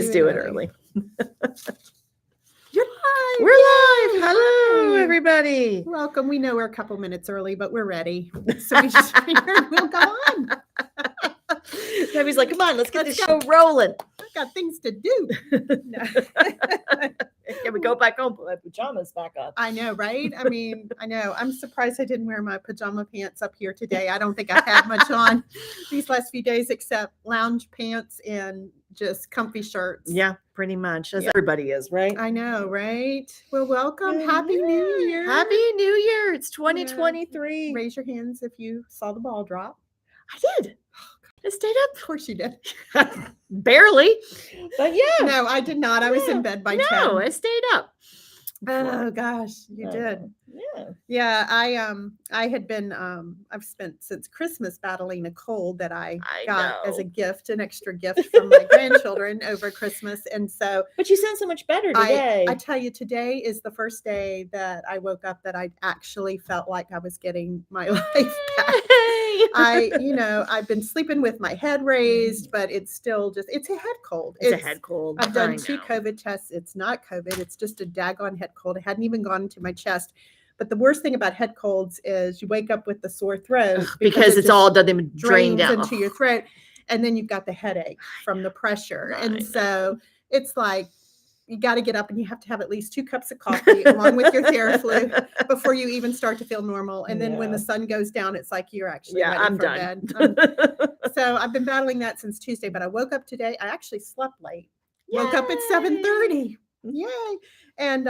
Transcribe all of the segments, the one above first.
Let's do it early. You're live. We're live. Hello, everybody. Welcome. We know we're a couple minutes early, but we're ready. So we just figured we'll go on. Debbie's like, come on, let's get the show rolling. I've got things to do. No. Can we go back home, put my pajamas back on? I know, right? I mean, I know. I'm surprised I didn't wear my pajama pants up here today. I don't think I've had much on these last few days except lounge pants and just comfy shirts. Yeah, pretty much. As everybody is, right? I know, right? Well, welcome. Happy New Year. Happy New Year. It's 2023. Yeah. Raise your hands if you saw the ball drop. I did. I stayed up. Of course you did. Barely. But yeah. No, I did not. I was in bed by 10. No, I stayed up. Oh gosh, you did. Yeah, I had been I've spent since Christmas battling a cold that I got as a gift, an extra gift from my grandchildren over Christmas. And so But you sound so much better today. I tell you, today is the first day that I woke up that I actually felt like I was getting my life back. I've been sleeping with my head raised, but it's still just, it's a head cold. It's a head cold. I've done 2 COVID tests. It's not COVID. It's just a daggone head cold. It hadn't even gone into my chest. But the worst thing about head colds is you wake up with the sore throat because it's all done drained out into your throat. And then you've got the headache from the pressure. And so it's like, you got to get up and you have to have at least 2 cups of coffee along with your Theraflu before you even start to feel normal. And then when the sun goes down, it's like you're actually ready I'm for done. bed. So I've been battling that since Tuesday, but I woke up today. I actually slept late. Yay! Woke up at 7:30. Yay. And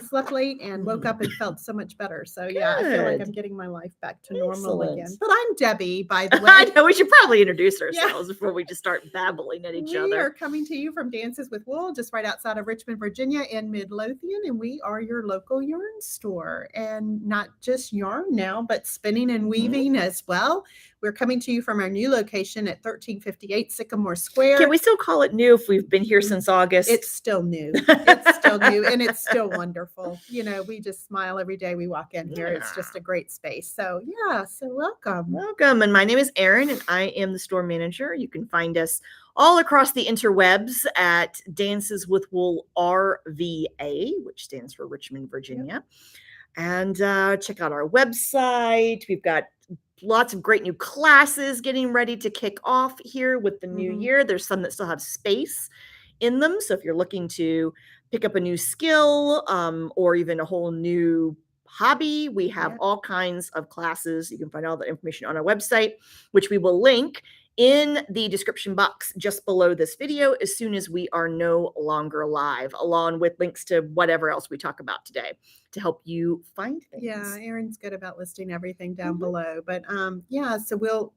slept late and woke up and felt so much better. So yeah, I feel like I'm getting my life back to normal again. But I'm Debbie, by the way. I know, we should probably introduce ourselves before we just start babbling at each other. We are coming to you from Dances with Wool, just right outside of Richmond, Virginia in Midlothian. And we are your local yarn store. And not just yarn now, but spinning and weaving as well. We're coming to you from our new location at 1358 Sycamore Square. Can we still call it new if we've been here since August? It's still new. It's still new. And it's still wonderful. You know, we just smile every day we walk in here. It's just a great space. So yeah, so welcome. Welcome. And my name is Erin and I am the store manager. You can find us all across the interwebs at Dances with Wool RVA, which stands for Richmond, Virginia. And check out our website. We've got lots of great new classes getting ready to kick off here with the new year. There's some that still have space in them. So if you're looking to pick up a new skill or even a whole new hobby, we have all kinds of classes. You can find all the information on our website, which we will link in the description box just below this video as soon as we are no longer live, along with links to whatever else we talk about today to help you find things. Yeah, Erin's good about listing everything down below. But so we'll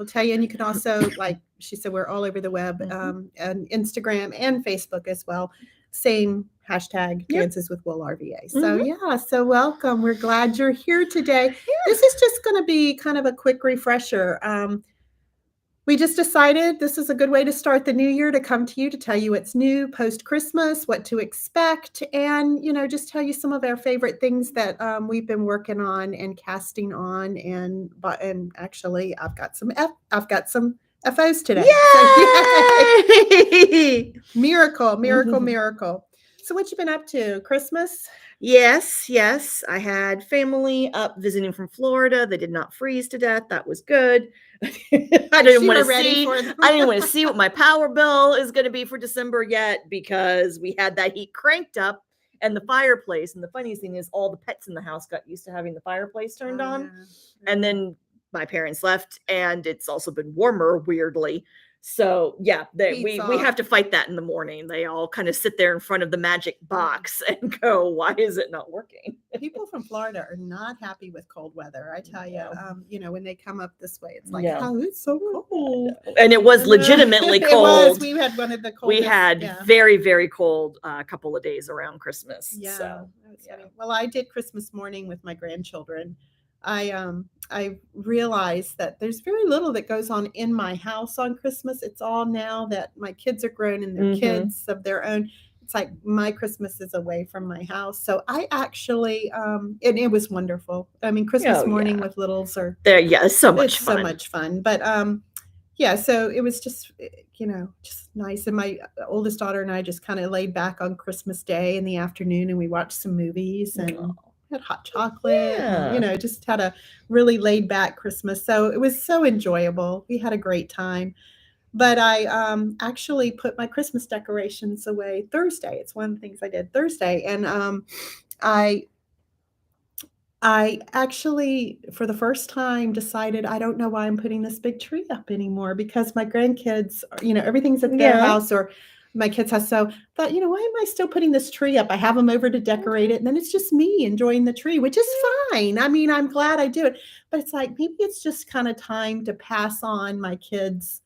tell you. And you can also, like she said, we're all over the web, and Instagram and Facebook as well. Same hashtag Dances with Wool RVA. So so welcome. We're glad you're here today. This is just going to be kind of a quick refresher. We just decided this is a good way to start the new year, to come to you to tell you what's new post-Christmas, what to expect, and, you know, just tell you some of our favorite things that we've been working on and casting on. And actually, I've got some FOs today. Yay! So, miracle. So what you been up to? Christmas? Yes. I had family up visiting from Florida. They did not freeze to death. That was good. I didn't want to see what my power bill is going to be for December yet, because we had that heat cranked up and the fireplace. And the funniest thing is all the pets in the house got used to having the fireplace turned on. And then my parents left, and it's also been warmer, weirdly. So yeah, we have to fight that in the morning. They all kind of sit there in front of the magic box and go, why is it not working? People from Florida are not happy with cold weather. I tell you, when they come up this way, it's like, oh, it's so cold. And it was legitimately cold. It was. We had one of the coldest. We had very, very cold a couple of days around Christmas. Yeah. So, well, I did Christmas morning with my grandchildren. I realized that there's very little that goes on in my house on Christmas. It's all now that my kids are grown and they're kids of their own. It's like my Christmas is away from my house. So I actually, and it was wonderful. I mean, Christmas morning with littles are there. Yeah, it's so much fun. So much fun. But yeah, so it was just, just nice. And my oldest daughter and I just kind of laid back on Christmas Day in the afternoon and we watched some movies and had hot chocolate and, just had a really laid back Christmas. So it was so enjoyable. We had a great time. But I actually put my Christmas decorations away Thursday. It's one of the things I did Thursday. And I actually, for the first time, decided I don't know why I'm putting this big tree up anymore because my grandkids, everything's at their house or my kids' house. So I thought, why am I still putting this tree up? I have them over to decorate it. And then it's just me enjoying the tree, which is fine. I mean, I'm glad I do it. But it's like, maybe it's just kind of time to pass on my kids'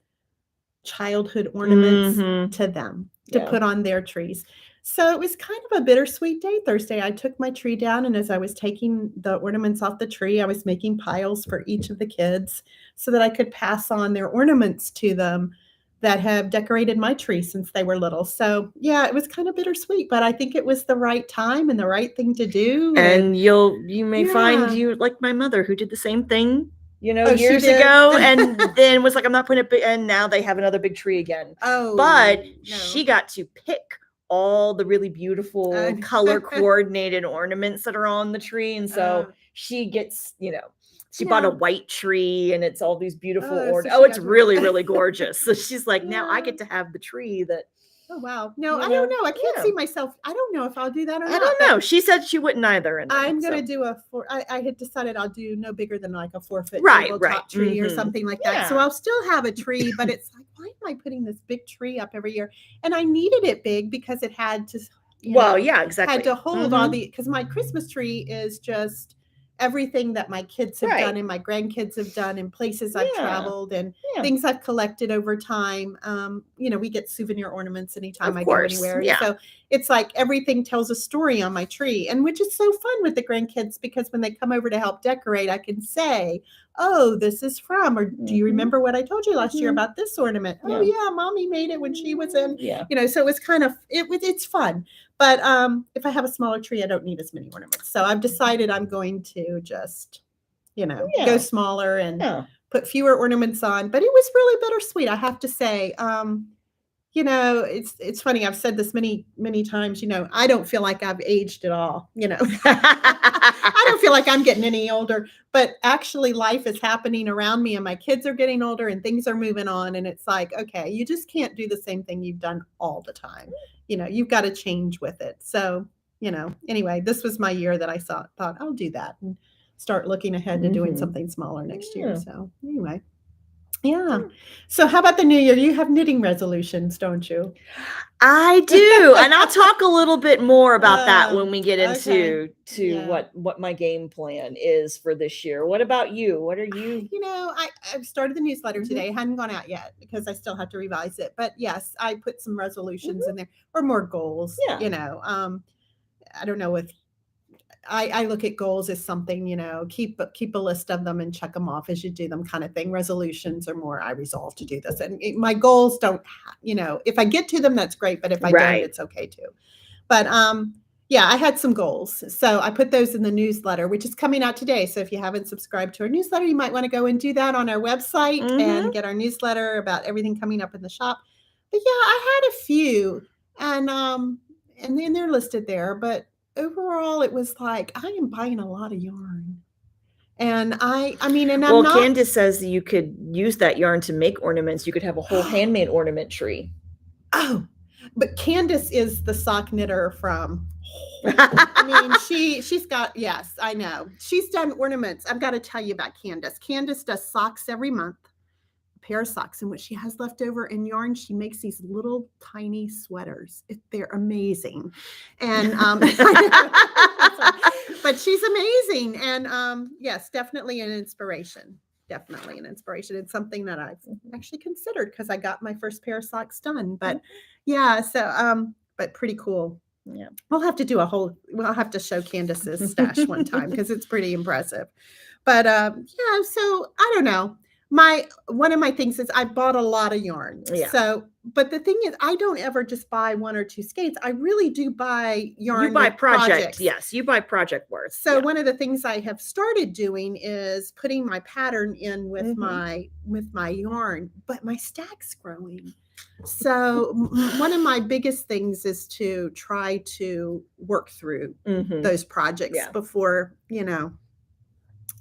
childhood ornaments to them to put on their trees. So it was kind of a bittersweet day Thursday. I took my tree down, and as I was taking the ornaments off the tree, I was making piles for each of the kids so that I could pass on their ornaments to them that have decorated my tree since they were little. So yeah, it was kind of bittersweet, but I think it was the right time and the right thing to do. And you may find you like my mother who did the same thing, years she did? ago, and then was like, I'm not putting it, and now they have another big tree again. But she got to pick all the really beautiful color coordinated ornaments that are on the tree. And so she gets, she bought a white tree and it's all these beautiful ornaments. It's really, really gorgeous. So she's like, now I get to have the tree that. Oh, wow. No, I don't know. I can't see myself. I don't know if I'll do that or not. I don't know. She said she wouldn't either. I'm going to do I had decided I'll do no bigger than like a 4-foot tabletop tree or something like that. So I'll still have a tree, but it's like, why am I putting this big tree up every year? And I needed it big because it had to, exactly. Had to hold all because my Christmas tree is just everything that my kids have done and my grandkids have done and places I've traveled and things I've collected over time. We get souvenir ornaments anytime I go anywhere. Yeah. So it's like everything tells a story on my tree, and which is so fun with the grandkids because when they come over to help decorate, I can say, oh, this is from, or do you remember what I told you last year about this ornament? Oh yeah, mommy made it when she was in, so it was kind of, it's fun. But if I have a smaller tree, I don't need as many ornaments. So I've decided I'm going to just, go smaller and put fewer ornaments on. But it was really bittersweet, I have to say. It's funny. I've said this many, many times, I don't feel like I've aged at all, I don't feel like I'm getting any older, but actually life is happening around me and my kids are getting older and things are moving on. And it's like, okay, you just can't do the same thing you've done all the time. You've got to change with it. So, anyway, this was my year that I thought I'll do that and start looking ahead to doing something smaller next year. So anyway. Yeah. So how about the new year? You have knitting resolutions, don't you? I do. And I'll talk a little bit more about that when we get into what my game plan is for this year. What about you? What are you? I've started the newsletter today. It hadn't gone out yet because I still have to revise it. But yes, I put some resolutions in there or more goals. Yeah. I don't know if I look at goals as something, keep a list of them and check them off as you do them kind of thing. Resolutions are more, I resolve to do this. And my goals don't, if I get to them, that's great. But if I don't, it's okay too. But I had some goals. So I put those in the newsletter, which is coming out today. So if you haven't subscribed to our newsletter, you might want to go and do that on our website and get our newsletter about everything coming up in the shop. But yeah, I had a few and then they're listed there, but overall, it was like, I am buying a lot of yarn. And Candace says you could use that yarn to make ornaments. You could have a whole handmade ornament tree. Oh, but Candace is the sock knitter from, she's got, yes, I know. She's done ornaments. I've got to tell you about Candace. Candace does socks every month. Pair of socks, and what she has left over in yarn, she makes these little tiny sweaters. They're amazing, and but she's amazing, and yes, definitely an inspiration. It's something that I've actually considered because I got my first pair of socks done. But yeah, so but pretty cool. Yeah, we'll have to show Candace's stash one time because it's pretty impressive. But so I don't know. one of my things is I bought a lot of yarn. Yeah. So, but the thing is, I don't ever just buy 1 or 2 skates. I really do buy yarn. You buy with project, projects. yes. You buy project worth. So yeah. one of the things I have started doing is putting my pattern in with my yarn, but my stack's growing. So one of my biggest things is to try to work through those projects before,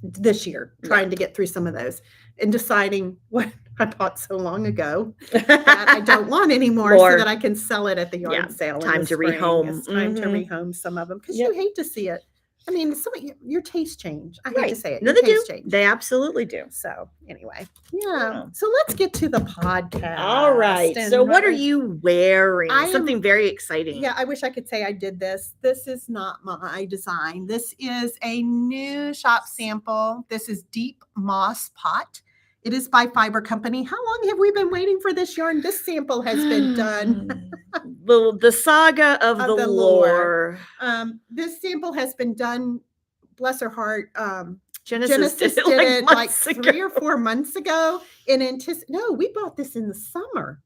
this year, trying to get through some of those and deciding what I bought so long ago that I don't want anymore so that I can sell it at the yard sale. Time to rehome. It's time to rehome some of them because you hate to see it. I mean, some of your tastes change. I hate to say it. No, your they do. tastes change. They absolutely do. So anyway, so let's get to the podcast. All right. So what are you wearing? Something very exciting. Yeah, I wish I could say I did this. This is not my design. This is a new shop sample. This is Deep Moss Pot. It is by Fiber Company. How long have we been waiting for this yarn? This sample has been done. The saga of the lore. This sample has been done, bless her heart. Genesis did it like 3 or 4 months ago. No, we bought this in the summer.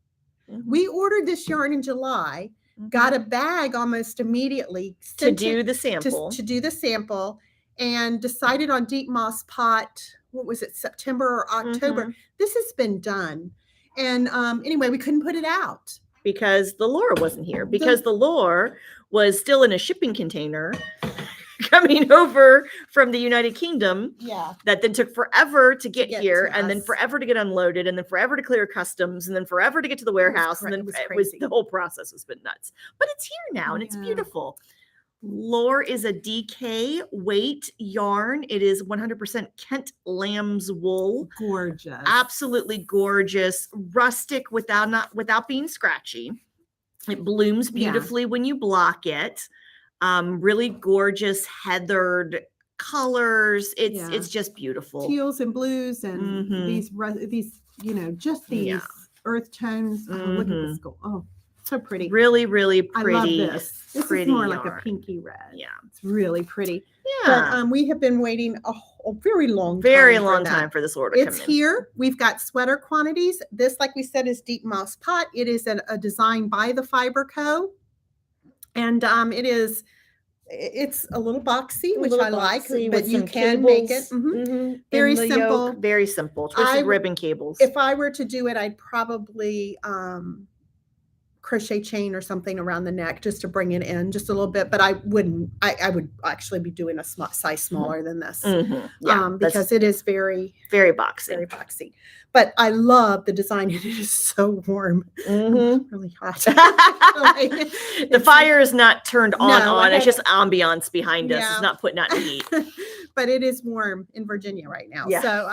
We ordered this yarn in July, got a bag almost immediately to do the sample. To do the sample, and decided on Deep Moss Pot. What was it, September or October? This has been done. And anyway, we couldn't put it out. Because the lore wasn't here. Because the lore was still in a shipping container coming over from the United Kingdom. Yeah. That then took forever to get here, and then forever to get unloaded, and then forever to clear customs, and then forever to get to the warehouse. And then the whole process has been nuts. But it's here now, and it's beautiful. Lore is a DK weight yarn. It is 100% Kent lamb's wool. Gorgeous. Absolutely gorgeous. Rustic without being scratchy. It blooms beautifully when you block it. Really gorgeous heathered colors. It's just beautiful. Teals and blues and these just these earth tones. Oh, look at this gold. Oh, so pretty. Really, really pretty. I love this. This is more like a pinky red. Yeah. It's really pretty. Yeah. But we have been waiting a very long time for this order to come in. It's here. We've got sweater quantities. This, like we said, is Deep Moss Pot. It is a design by the Fiber Co. And it's a little boxy, which I like, but you can make it. Very simple. Yoke, very simple. Twisted ribbon cables. If I were to do it, I'd probably crochet chain or something around the neck just to bring it in just a little bit, but I wouldn't. I would actually be doing a size smaller than this, because it is very, very boxy. Very boxy. But I love the design. It is so warm, really hot. The fire is not turned on. It's just ambiance behind us. It's not putting out heat. But it is warm in Virginia right now. Yeah. So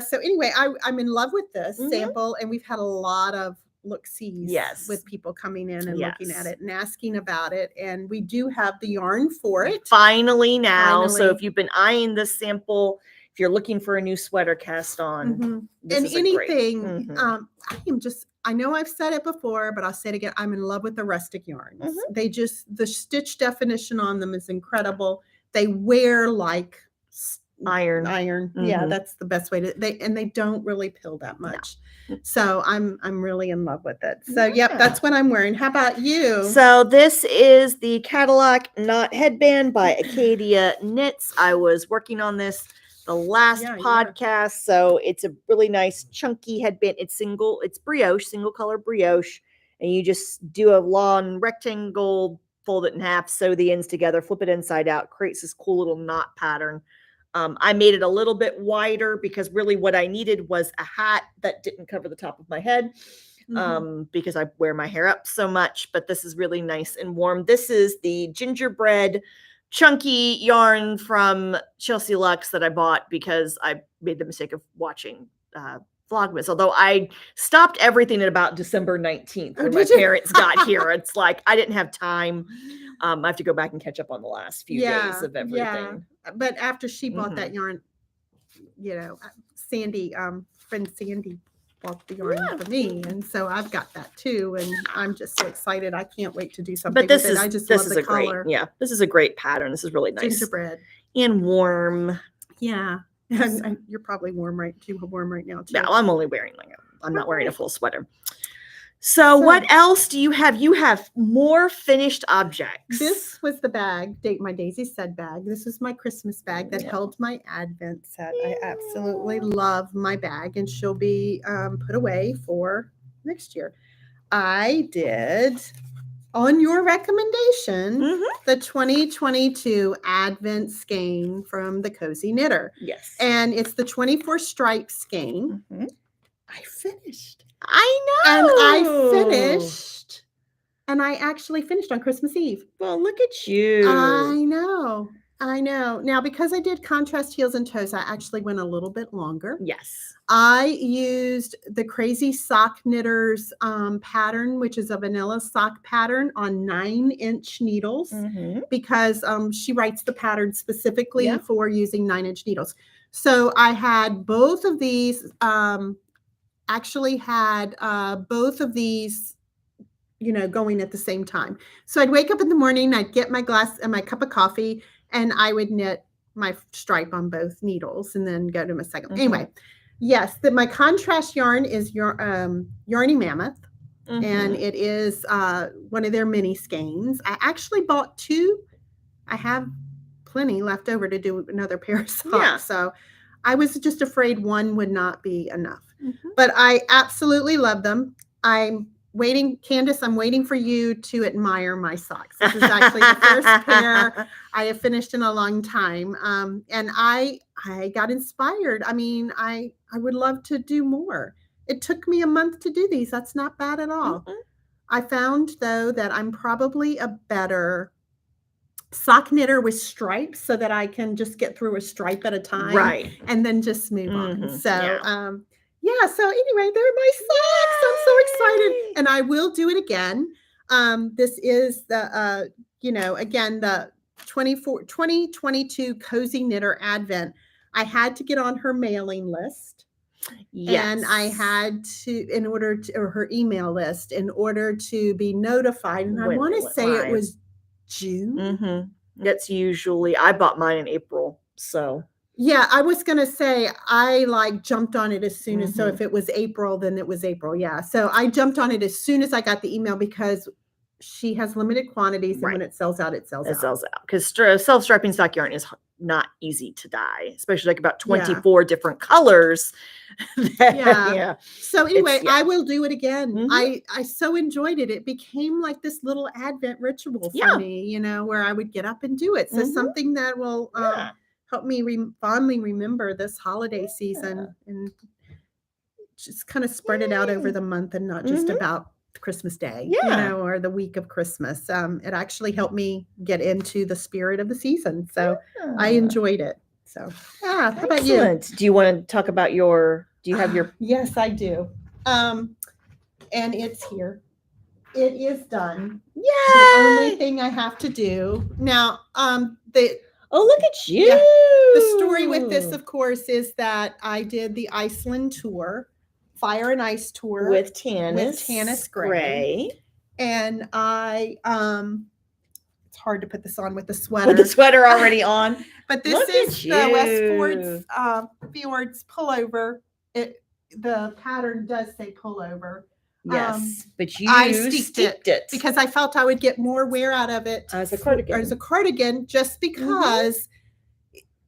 So anyway, I'm in love with this sample, and we've had a lot of look-sees with people coming in and looking at it and asking about it, and we do have the yarn for it finally now. So if you've been eyeing this sample, if you're looking for a new sweater cast on, and anything, I know I've said it before, but I'll say it again. I'm in love with the rustic yarns. The stitch definition on them is incredible. They wear like iron. Yeah, that's the best way to. They don't really pill that much. No. So I'm really in love with it. So that's what I'm wearing. How about you? So this is the Cadillac knot headband by Acadia Knits. I was working on this the last podcast, so it's a really nice chunky headband. It's brioche, single color brioche, and you just do a long rectangle, fold it in half, sew the ends together, flip it inside out, creates this cool little knot pattern. I made it a little bit wider because really what I needed was a hat that didn't cover the top of my head, because I wear my hair up so much, but this is really nice and warm. This is the gingerbread chunky yarn from Chelsea Luxe that I bought because I made the mistake of watching Vlogmas, although I stopped everything at about December 19th when my parents got here. It's like I didn't have time. I have to go back and catch up on the last few days of everything. Yeah. But after she bought that yarn, Sandy, friend Sandy bought the yarn for me, and so I've got that too, and I'm just so excited. I can't wait to do something with it. I just love the color. This is a great pattern. This is really nice. Gingerbread. And warm. Yeah. And you're probably too warm right now too. Yeah, I'm only wearing I'm not wearing a full sweater. So what else do you have? You have more finished objects. This was the bag, my Daisy said bag. This is my Christmas bag that held my Advent set. I absolutely love my bag, and she'll be put away for next year. I did, on your recommendation, the 2022 Advent skein from the Cozy Knitter. Yes. And it's the 24 stripe skein. I finished. I know. And I finished. And I actually finished on Christmas Eve. Well, look at you. I know. Now, because I did contrast heels and toes, I actually went a little bit longer. Yes. I used the Crazy Sock Knitters pattern, which is a vanilla sock pattern, on 9-inch needles, because she writes the pattern specifically for using 9-inch needles. So I had both of these, going at the same time. So I'd wake up in the morning, I'd get my glass and my cup of coffee, and I would knit my stripe on both needles and then go to my second. Anyway, yes, my contrast yarn is Yarny Mammoth, and it is one of their mini skeins. I actually bought 2. I have plenty left over to do another pair of socks. Yeah. So I was just afraid one would not be enough. But I absolutely love them. I'm waiting, Candace, I'm waiting for you to admire my socks. This is actually the first pair I have finished in a long time. And I got inspired. I mean, I would love to do more. It took me a month to do these. That's not bad at all. I found, though, that I'm probably a better sock knitter with stripes, so that I can just get through a stripe at a time. Right. And then just move on. So, so anyway, they're my socks. I'm so excited. And I will do it again. This is the, again, the 2022 Cozy Knitter Advent. I had to get on her mailing list. Yes. And I had to, or her email list, in order to be notified. And I want to say it was June. That's usually, I bought mine in April. So. Yeah, I was going to say, I jumped on it as soon as, so if it was April, then it was April. Yeah. So I jumped on it as soon as I got the email, because she has limited quantities, and when it sells out, it sells out. Because self-striping stock yarn is not easy to dye, especially about 24 different colors. So anyway, I will do it again. I so enjoyed it. It became like this little Advent ritual for me, where I would get up and do it. So something that will help me fondly remember this holiday season, and just kind of spread it out over the month, and not just about Christmas Day, or the week of Christmas. It actually helped me get into the spirit of the season. So I enjoyed it. So how about you? Do you want to talk about do you have your? Yes, I do. And it's here. It is done. Yay! The only thing I have to do now, oh, look at you. Yeah. The story with this, of course, is that I did the Iceland tour, Fire and Ice tour with Tanis Gray. And I, it's hard to put this on with the sweater. With the sweater already on. But this is the Westfjords Pullover. The pattern does say pullover. Yes, but I steeked it because I felt I would get more wear out of it as a cardigan, just because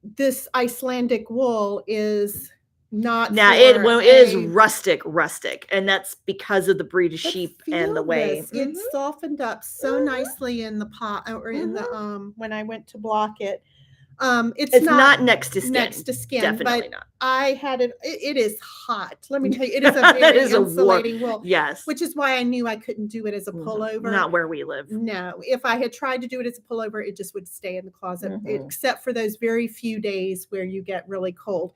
this Icelandic wool is not. Now it is rustic, and that's because of the breed of sheep and the way it softened up so nicely in the pot, or in the when I went to block it. It's not next to skin. Definitely but not. I had it. It is hot. Let me tell you, it is a very insulating wool. Yes, which is why I knew I couldn't do it as a pullover. Not where we live. No, if I had tried to do it as a pullover, it just would stay in the closet, except for those very few days where you get really cold.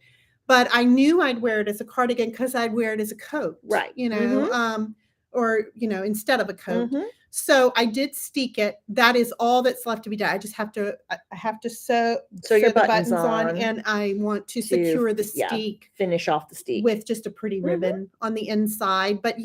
But I knew I'd wear it as a cardigan because I'd wear it as a coat, right? Or instead of a coat. So I did steek it. That is all that's left to be done. I just have to. I have to sew your the buttons on, and I want to secure the steek. Finish off the steek with just a pretty ribbon on the inside. But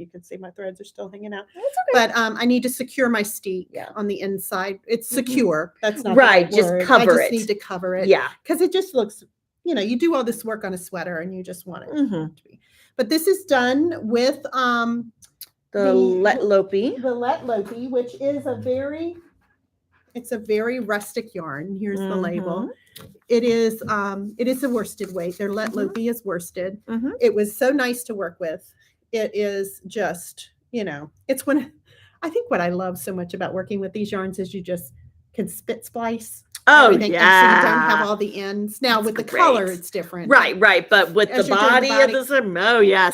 you can see my threads are still hanging out. That's okay. But I need to secure my steek on the inside. It's secure. That's not right. The right Just word. cover I just it. need to cover it. Yeah. Because it just looks, you do all this work on a sweater and you just want it to be. But this is done with the Let Lopey. The Let Lopey, which is a very rustic yarn. Here's the label. It is a worsted weight. Their Let Lopey is worsted. It was so nice to work with. It is just, it's I think what I love so much about working with these yarns is you just can spit splice. Oh, everything, yeah. and so you don't have all the ends. Now, with the color, it's different. Right. But with the body of this,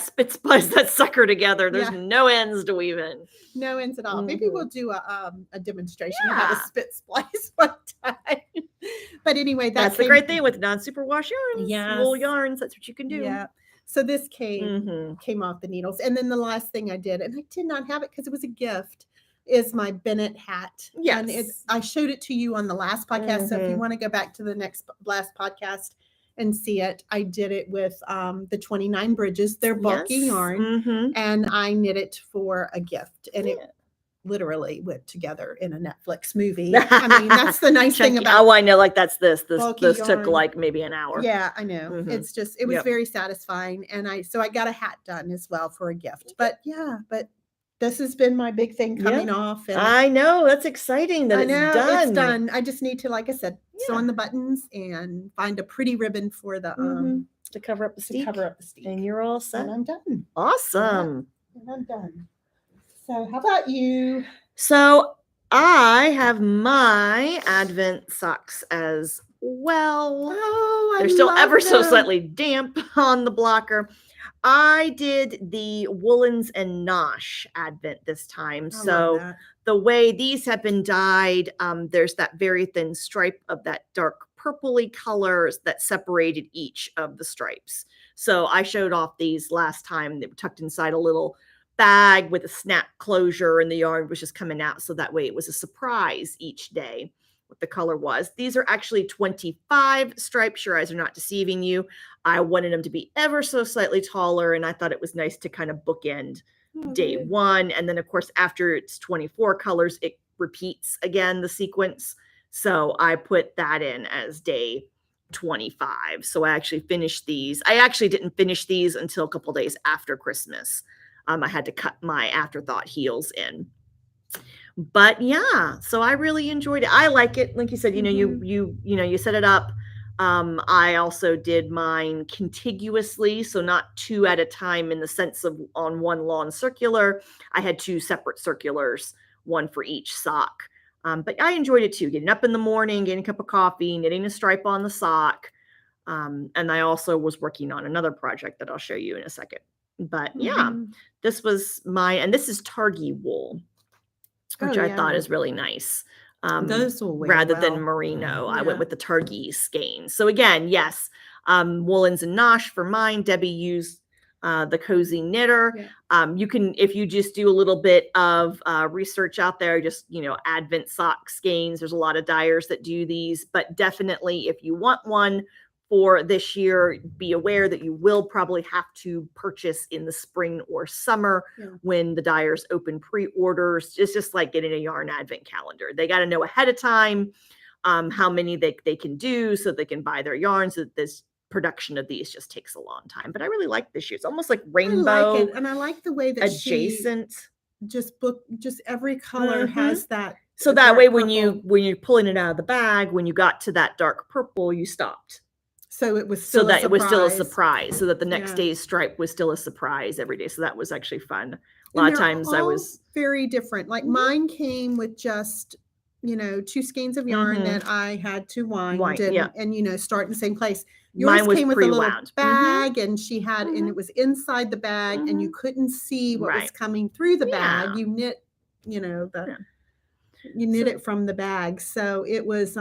spit splice that sucker together. There's no ends to weave in. No ends at all. Maybe we'll do a demonstration of how to spit splice one time. But anyway, that's the great thing with non-superwash yarns. Wool yarns, that's what you can do. Yeah. So this came off the needles. And then the last thing I did, and I did not have it because it was a gift, is my Bennett hat. Yes. And I showed it to you on the last podcast. So if you want to go back to the last podcast and see it, I did it with the 29 Bridges. They're bulky yarn. And I knit it for a gift. And it literally went together in a Netflix movie. I mean, that's the nice thing about I know, like that's this yarn. took like maybe an hour. Yeah, I know. It's just, it was very satisfying. And I got a hat done as well for a gift. But this has been my big thing coming off. And I know, that's exciting that it's done. I just need to, like I said, sew on the buttons and find a pretty ribbon for the to cover up the steek. And you're all set. And I'm done. Awesome. Yeah, and I'm done. So how about you? So I have my Advent socks as well. Oh, they're still ever so slightly damp on the blocker. I did the Woolens Nosh Advent this time. So the way these have been dyed, there's that very thin stripe of that dark purpley colors that separated each of the stripes. So I showed off these last time. They were tucked inside a little bag with a snap closure, and the yarn was just coming out. So that way it was a surprise each day what the color was. These are actually 25 stripes. Your eyes are not deceiving you. I wanted them to be ever so slightly taller, and I thought it was nice to kind of bookend day one. And then, of course, after it's 24 colors, it repeats again, the sequence. So I put that in as day 25. So I actually finished these. I actually didn't finish these until a couple days after Christmas. I had to cut my afterthought heels in. But yeah, so I really enjoyed it. I like it. Like you said, you set it up. I also did mine contiguously, so not two at a time in the sense of on one long circular. I had two separate circulars, one for each sock. But I enjoyed it too, getting up in the morning, getting a cup of coffee, knitting a stripe on the sock. And I also was working on another project that I'll show you in a second. But yeah, this was and this is Targhee wool, which I thought is really nice. Those will wear rather than merino. I went with the Targhee skein. So again, yes, Woolens Nosh for mine. Debbie used the Cozy Knitter. You can, if you just do a little bit of research out there, just Advent sock skeins. There's a lot of dyers that do these, but definitely if you want one for this year, be aware that you will probably have to purchase in the spring or summer when the dyers open pre-orders. It's just like getting a yarn advent calendar. They got to know ahead of time how many they can do so they can buy their yarns. So this production of these just takes a long time. But I really like this year. It's almost like rainbow. I like it. And I like the way that adjacent. Just every color has that. So that way when you're pulling it out of the bag, when you got to that dark purple, you stopped. So it was still it was still a surprise. So that the next day's stripe was still a surprise every day. So that was actually fun. A lot of times I was very different. Like mine came with just, two skeins of yarn that I had to wind and start in the same place. Yours mine was came with a little bag and she had, and it was inside the bag and you couldn't see what was coming through the bag. You knit, you knit it from the bag. So it was,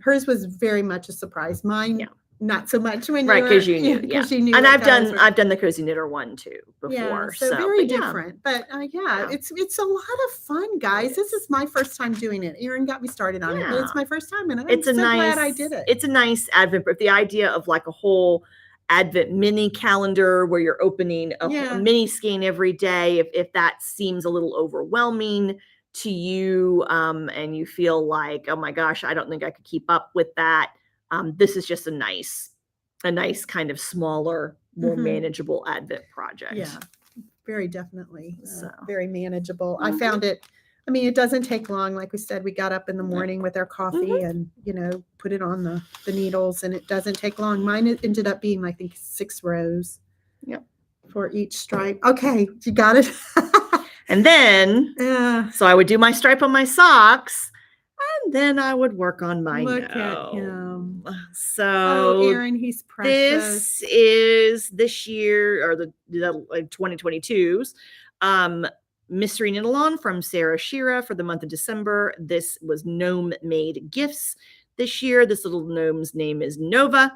hers was very much a surprise. Mine, not so much when because you knew, you knew. And I've done the Cozy Knitter one too before. So very different. But it's a lot of fun, guys. This is my first time doing it. Erin got me started on it, but it's my first time, and I'm so glad I did it. It's a nice Advent, but the idea of like a whole Advent mini calendar where you're opening a Yeah. mini skein every day. If that seems a little overwhelming to you, and you feel like, oh my gosh, I don't think I could keep up with that, this is just a nice kind of smaller, more manageable Advent project. Yeah, very definitely. So. Very manageable. I found it, I mean, it doesn't take long. Like we said, we got up in the morning with our coffee and, put it on the needles, and it doesn't take long. Mine ended up being, I think, 6 rows. Yep. For each stripe. Okay, you got it. And then, so I would do my stripe on my socks, and then I would work on my Look at gnome. him. So, oh, Erin, he's precious. This is this year, or the 2022's mystery knit-along from Schira for the month of December. This was gnome made gifts this year. This little gnome's name is Nova.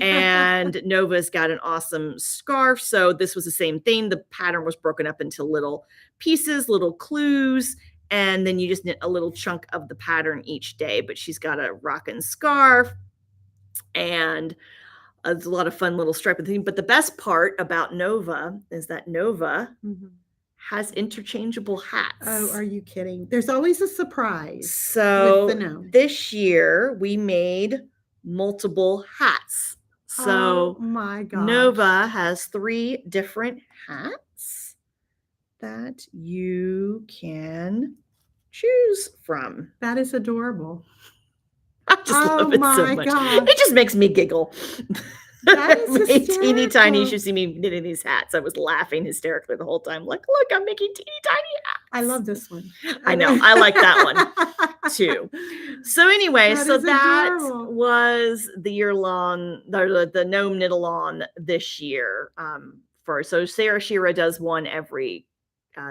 And Nova's got an awesome scarf. So this was the same thing. The pattern was broken up into little pieces, little clues, and then you just knit a little chunk of the pattern each day. But she's got a rockin' scarf, and it's a lot of fun little striping thing. But the best part about Nova is that Nova has interchangeable hats. Oh, are you kidding? There's always a surprise. So with the gnome. This year we made multiple hats. So oh my God. Nova has 3 different hats that you can choose from. That is adorable. I just love it so much. Gosh. It just makes me giggle. That is teeny tiny. You should see me knitting these hats. I was laughing hysterically the whole time. Like, look, I'm making teeny tiny hats. I love this one. I know. I like that one too. So anyway, that was the year-long, the gnome knit-along this year. So Schira does one every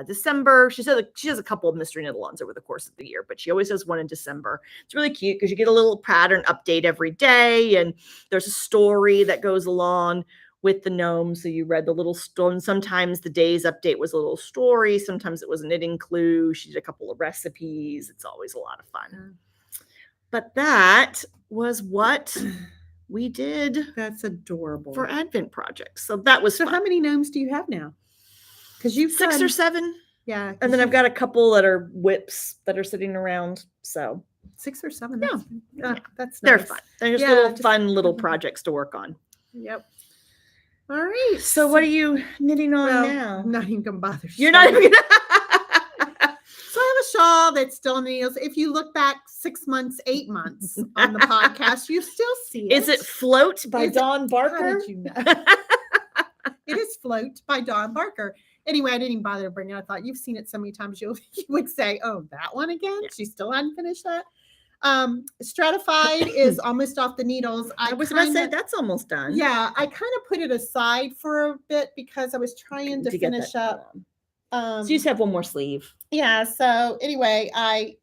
December. She does a couple of mystery knit-alongs over the course of the year, but she always does one in December. It's really cute because you get a little pattern update every day, and there's a story that goes along with the gnome. So you read the little story. Sometimes the day's update was a little story. Sometimes it was a knitting clue. She did a couple of recipes. It's always a lot of fun. But that was what we did. That's adorable. For Advent projects. So that was fun. How many gnomes do you have now? Because you've 6 or 7. Yeah. And then I've got a couple that are whips that are sitting around. So 6 or 7. Yeah. That's nice. They're fun. They're just fun little projects to work on. Yep. All right. So what are you knitting on now? I'm not even going to bother. You're not even going to. So I have a shawl that's still needles. If you look back 6 months, 8 months on the podcast, you still see it. Is it Float by Dawn Barker? How did you know? It is Float by Dawn Barker. Anyway, I didn't even bother to bring it. I thought you've seen it so many times you would say, oh, that one again? Yeah. She still hadn't finished that. Stratified is almost off the needles. I was about to say that's almost done. Yeah, I kind of put it aside for a bit because I was trying to finish up. So you just have one more sleeve. Yeah. So anyway, I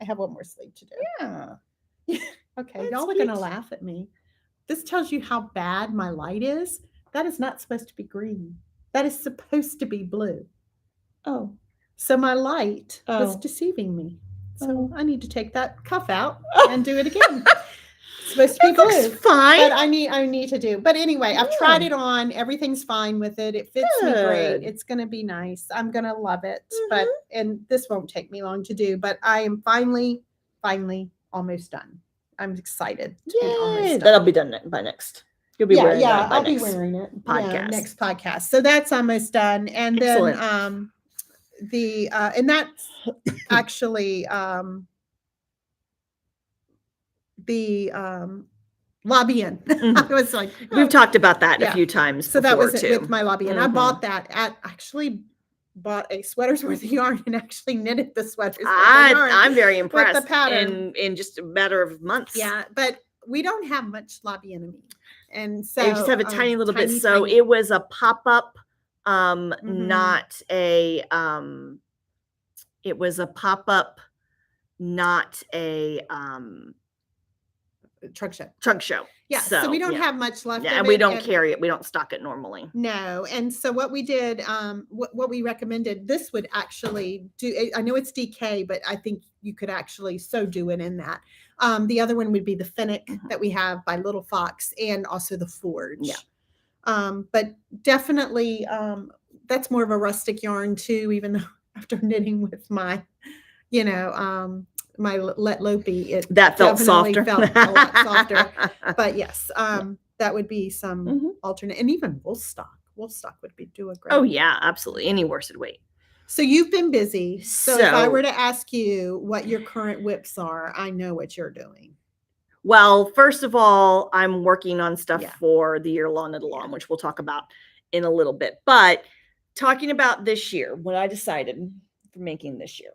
have one more sleeve to do. Yeah. Okay. Y'all are going to laugh at me. This tells you how bad my light is. That is not supposed to be green. That is supposed to be blue. Oh. So my light was deceiving me. So I need to take that cuff out and do it again. It's supposed to be blue. Looks fine. But I need to do. But anyway, I've tried it on. Everything's fine with it. It fits me great. It's going to be nice. I'm going to love it. And this won't take me long to do. But I am finally almost done. I'm excited to be almost done. That'll be done by next. You'll be wearing it. Yeah, I'll be wearing it. Podcast. Yeah, next podcast. So that's almost done. And excellent. Then and that's actually the lobby-in. I was like, we've talked about that a few times. So that was too. With my lobby-in. I bought that bought a sweater's worth of yarn and actually knitted the sweater's worth of yarn. I'm very impressed. With the pattern in just a matter of months. Yeah, but we don't have much lobby-in, and so you just have a tiny little bit. So it was a pop-up. Not a it was a pop-up, not a trunk show. Trunk show. Yeah. So we don't yeah. have much left. Yeah, of and we it, don't carry it. We don't stock it normally. No. And so what we did, what we recommended, this would actually do, I know it's DK, but I think you could actually do it in that. The other one would be the Finnick that we have by Little Fox, and also the Forge. Yeah. But definitely, that's more of a rustic yarn too, even though after knitting with my, my Let Lopey, it that felt softer. felt a lot softer. But yes, that would be some alternate, and even Woolstock. Woolstock would do a great. Oh yeah, absolutely. Any worsted weight. So you've been busy. So if I were to ask you what your current whips are, I know what you're doing. Well, first of all, I'm working on stuff for the Yearlong knit along, which we'll talk about in a little bit. But talking about this year, what I decided for making this year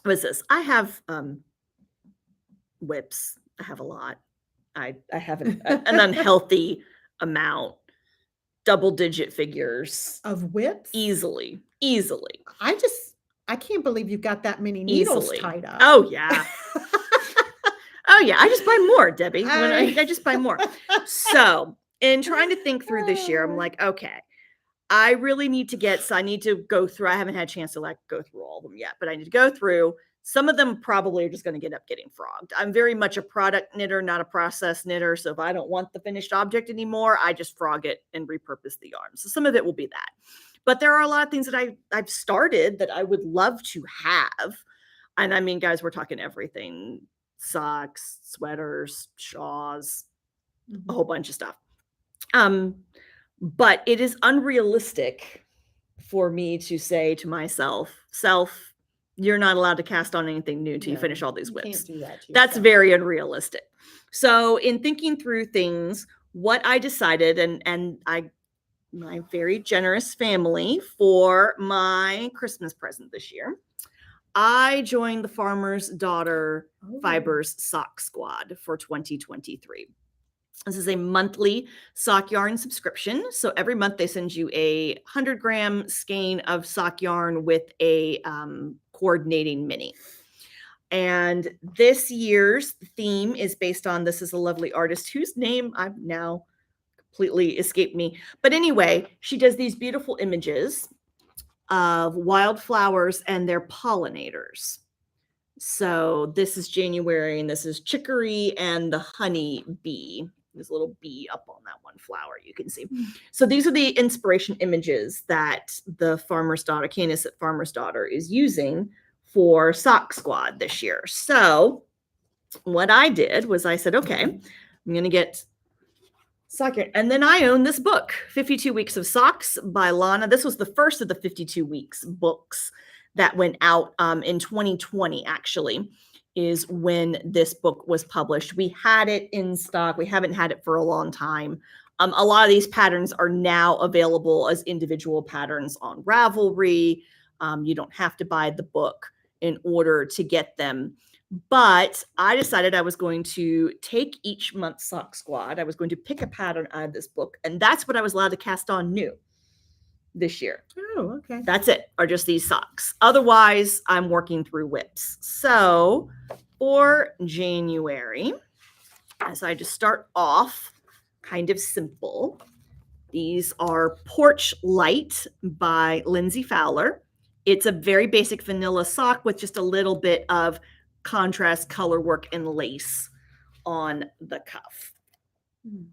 was this. I have whips. I have a lot. I have an unhealthy amount, double-digit figures of whips. Easily. I can't believe you've got that many needles tied up. Oh yeah. Oh yeah. I just buy more, Debbie. I just buy more. So in trying to think through this year, I'm like, okay, I really need to I need to go through. I haven't had a chance to go through all of them yet, but I need to go through. Some of them probably are just going to end up getting frogged. I'm very much a product knitter, not a process knitter. So if I don't want the finished object anymore, I just frog it and repurpose the yarn. So some of it will be that. But there are a lot of things that I've started that I would love to have. And I mean, guys, we're talking everything: socks, sweaters, shawls, a whole bunch of stuff. But it is unrealistic for me to say to myself, you're not allowed to cast on anything new until you finish all these whips. Can't do that to That's yourself. very unrealistic. So in thinking through things, what I decided, and my very generous family, for my Christmas present this year, I joined the Farmer's Daughter Fibers Sock Squad for 2023. This is a monthly sock yarn subscription. So every month they send you a 100-gram skein of sock yarn with a coordinating mini. And this year's theme is based on, this is a lovely artist whose name I've now completely escaped me. But anyway, she does these beautiful images of wildflowers and their pollinators. So this is January, and this is chicory and the honey bee. There's a little bee up on that one flower, you can see. So these are the inspiration images that the Farmer's Daughter, Candace at Farmer's Daughter, is using for Sock Squad this year. So what I did was I said, okay, I'm going to get sock yarn. And then I own this book, 52 Weeks of Socks by Lana. This was the first of the 52 Weeks books that went out in 2020, actually, is when this book was published. We had it in stock. We haven't had it for a long time. A lot of these patterns are now available as individual patterns on Ravelry. You don't have to buy the book in order to get them. But I decided I was going to take each month's Sock Squad. I was going to pick a pattern out of this book, and that's what I was allowed to cast on new this year. Oh, okay. That's it, are just these socks. Otherwise, I'm working through whips. So for January, as I just start off kind of simple, these are Porch Light by Lindsey Fowler. It's a very basic vanilla sock with just a little bit of contrast color work and lace on the cuff.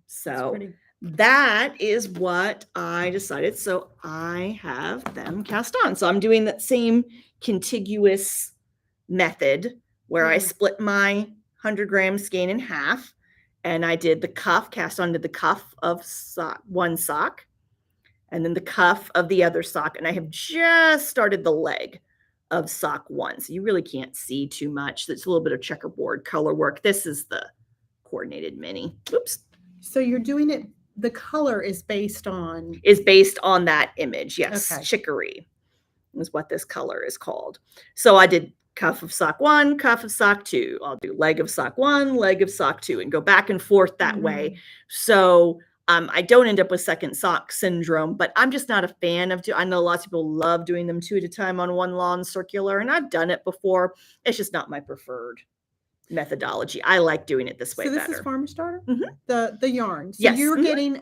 So that is what I decided. So I have them cast on. So I'm doing that same contiguous method where I split my 100-gram skein in half, and I did the cuff, cast onto the cuff of one sock, and then the cuff of the other sock. And I have just started the leg of sock one. So you really can't see too much. It's a little bit of checkerboard color work. This is the coordinated mini. Oops. So you're doing it, the color is based on that image. Yes. Okay. Chicory is what this color is called. So I did cuff of sock one, cuff of sock two. I'll do leg of sock one, leg of sock two, and go back and forth that way. So I don't end up with second sock syndrome, but I'm just not a fan of I know lots of people love doing them two at a time on one long circular, and I've done it before. It's just not my preferred methodology. I like doing it this way So this better. is Farmer Starter? Mhm. The yarn. So Yes. you're getting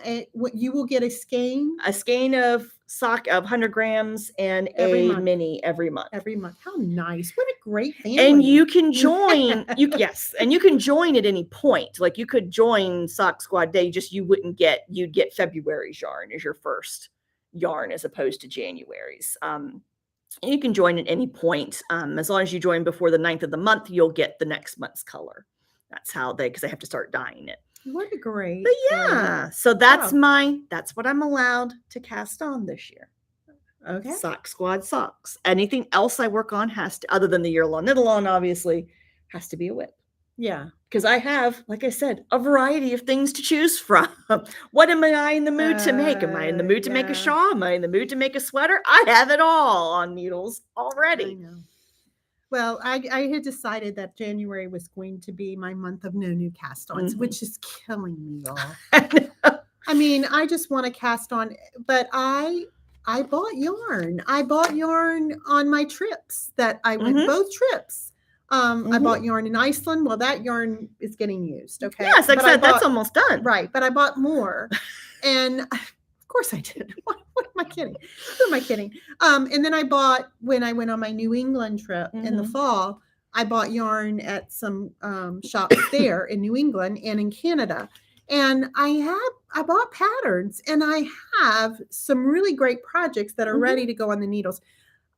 you will get a skein A skein of sock of 100 grams and Every a month. mini every month. every month. How nice. What a great family. And you can join, and you can join at any point. Like you could join Sock Squad Day, you'd get February's yarn as your first yarn as opposed to January's. You can join at any point. As long as you join before the 9th of the month, you'll get the next month's color. That's how because they have to start dyeing it. What a great. But yeah, so that's Wow. that's what I'm allowed to cast on this year. Okay. Sock Squad socks. Anything else I work on other than the Yearlong Knit-along, obviously, has to be a whip. Yeah. Because I have, like I said, a variety of things to choose from. What am I in the mood to make? Am I in the mood to make a shawl? Am I in the mood to make a sweater? I have it all on needles already. I know. Well, I had decided that January was going to be my month of no new cast-ons, which is killing me, y'all. I mean, I just want to cast on, but I bought yarn. I bought yarn on my trips that I went both trips. I bought yarn in Iceland. Well, that yarn is getting used. Okay. Yes, like I said, that's almost done. Right. But I bought more. And of course I did. What am I kidding? Who am I kidding? And then I bought, when I went on my New England trip in the fall, I bought yarn at some shops there in New England and in Canada. And I bought patterns, and I have some really great projects that are ready to go on the needles.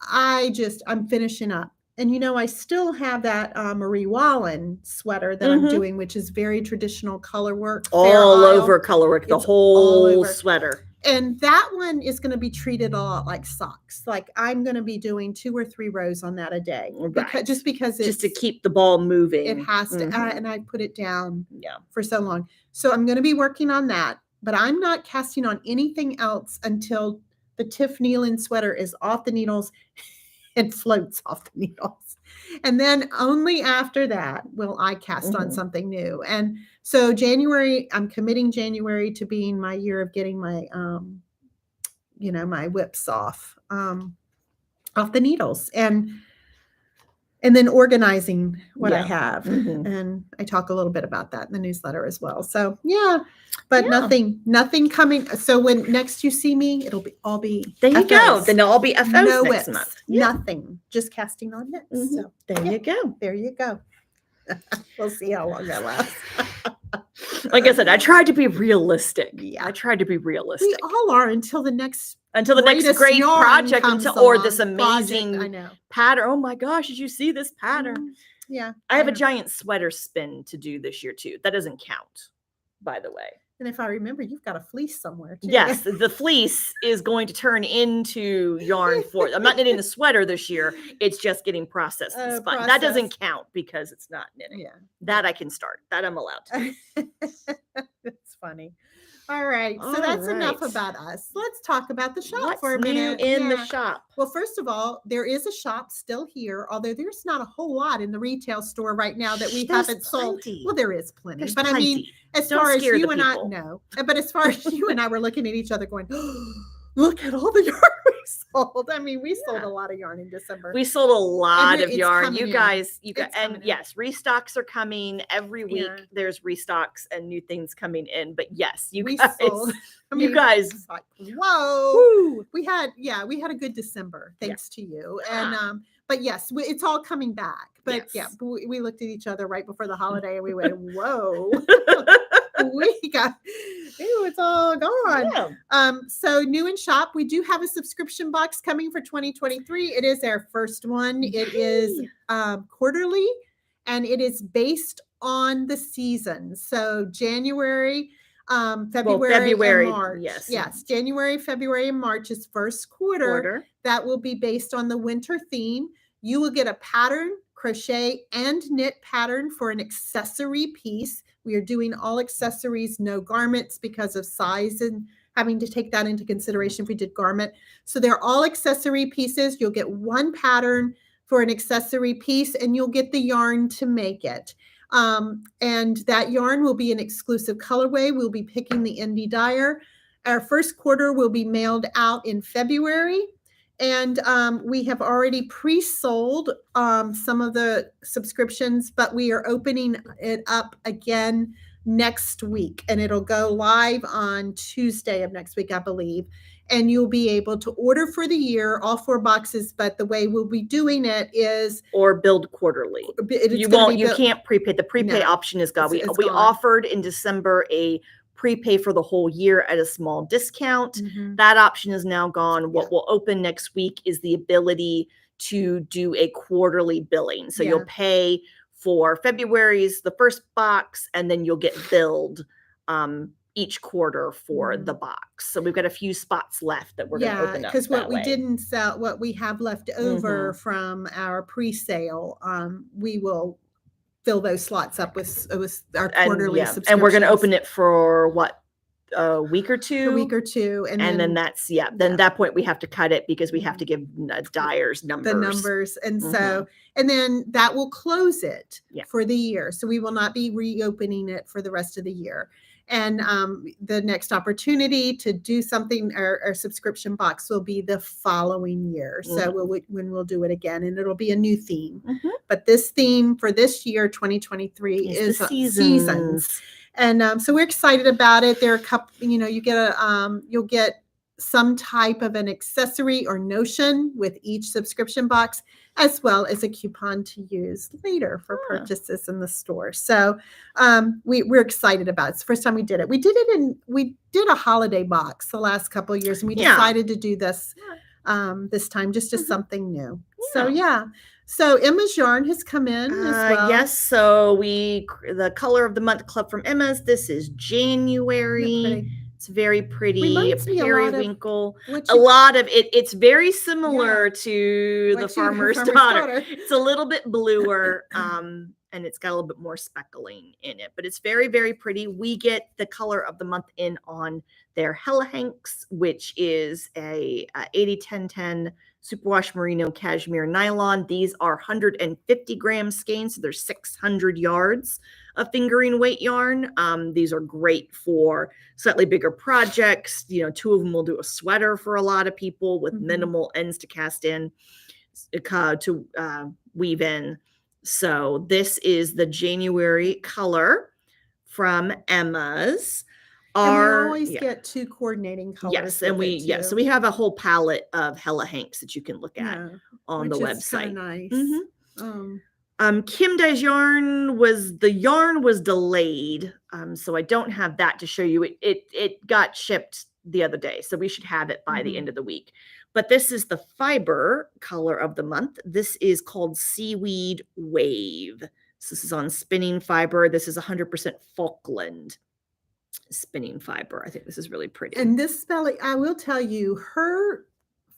I'm finishing up. And, I still have that Marie Wallen sweater that I'm doing, which is very traditional color work. All over color work, the whole sweater. And that one is going to be treated a lot like socks. Like I'm going to be doing 2 or 3 rows on that a day. Right. Just because it's, just to keep the ball moving. It has to. And I put it down for so long. So I'm going to be working on that. But I'm not casting on anything else until the Tiff Neilan sweater is off the needles and floats off the needles. And then only after that will I cast on something new. And so January, I'm committing January to being my year of getting my, my whips off the needles and then organizing what I have. And I talk a little bit about that in the newsletter as well. So but nothing coming. So when next you see me, it'll be there you FOs. go. Then it'll all be FOs no next whips, month. Nothing, just casting on knits. So there you go. There you go. We'll see how long that lasts. Like I said, I tried to be realistic. Yeah, I tried to be realistic. We all are until the next great project or this amazing project, I know. pattern. Oh my gosh, did you see this pattern? Yeah. I have a giant sweater spin to do this year too. That doesn't count, by the way. And if I remember, you've got a fleece somewhere too. Yes, the fleece is going to turn into yarn for I'm not knitting the sweater this year. It's just getting processed and spun. That doesn't count because it's not knitting. Yeah. That I can start. That I'm allowed to. That's funny. All right. So that's enough about us. Let's talk about the shop for a minute. New in the shop? Well, first of all, there is a shop still here, although there's not a whole lot in the retail store right now that we haven't sold. Well, there is plenty. There's but plenty. I mean, as far as you and I know, but as far as you and I were looking at each other going, oh, look at all the yarn we sold. I mean, we sold a lot of yarn in December. We sold a lot of yarn. You guys, and yes, restocks are coming every week. Yeah. There's restocks and new things coming in. But yes, you guys sold. I mean, you guys, like, whoa, woo. We had a good December thanks to you. And but yes, it's all coming back. But we looked at each other right before the holiday and we went, whoa. It's all gone. Yeah. So new in shop, we do have a subscription box coming for 2023. It is our first one. It is quarterly, and it is based on the season. So January, February, and March. Yes. January, February, and March is first quarter. That will be based on the winter theme. You will get a pattern, crochet, and knit pattern for an accessory piece. We are doing all accessories, no garments because of size and having to take that into consideration if we did garment. So they're all accessory pieces. You'll get one pattern for an accessory piece and you'll get the yarn to make it. And that yarn will be an exclusive colorway. We'll be picking the indie dyer. Our first quarter will be mailed out in February. And we have already pre-sold some of the subscriptions, but we are opening it up again next week, and it'll go live on Tuesday of next week, I believe. And you'll be able to order for the year, all 4 boxes. But the way we'll be doing it is or billed quarterly. You can't prepay. The prepay option is gone. We gone. offered in December a prepay for the whole year at a small discount. Mhm. That option is now gone. What will open next week is the ability to do a quarterly billing. So you'll pay for February's the first box, and then you'll get billed each quarter for the box. So we've got a few spots left that we're going to open up. Because what we didn't sell, what we have left over from our pre-sale, we will fill those slots up with our quarterly subscriptions. And we're going to open it for what, a week or two? A week or two. And then that's, then at that point we have to cut it because we have to give dyers numbers. The numbers. And so, and then that will close it for the year. So we will not be reopening it for the rest of the year. And the next opportunity to do something, our subscription box will be the following year. So when we'll do it again, and it'll be a new theme. But this theme for this year, 2023, is seasons. And so we're excited about it. There are a couple, you get you'll get some type of an accessory or notion with each subscription box, as well as a coupon to use later for purchases in the store. So we're excited about it. It's the first time we did it. We did a holiday box the last couple of years, and we decided to do this this time just as something new. So so Emma's yarn has come in as well. Yes, so the color of the month club from Emma's. This is January. It's very pretty. Periwinkle. A lot of it. It's very similar to the Farmer's Daughter. It's a little bit bluer, and it's got a little bit more speckling in it. But it's very, very pretty. We get the color of the month in on their Hella Hanks, which is a 80-10-10 superwash merino cashmere nylon. These are 150 gram skeins, so there's 600 yards of fingering weight yarn. These are great for slightly bigger projects. 2 of them will do a sweater for a lot of people with minimal ends to cast in, to weave in. So this is the January color from Emma's. And we always get 2 coordinating colors. Yes, and so we have a whole palette of Hella Hanks that you can look at on the website. Nice. Kim Dye's yarn was delayed, so I don't have that to show you. It got shipped the other day, so we should have it by the end of the week. But this is the fiber color of the month. This is called Seaweed Wave. So this is on spinning fiber. This is 100% Falkland spinning fiber. I think this is really pretty. And this spelling, I will tell you, her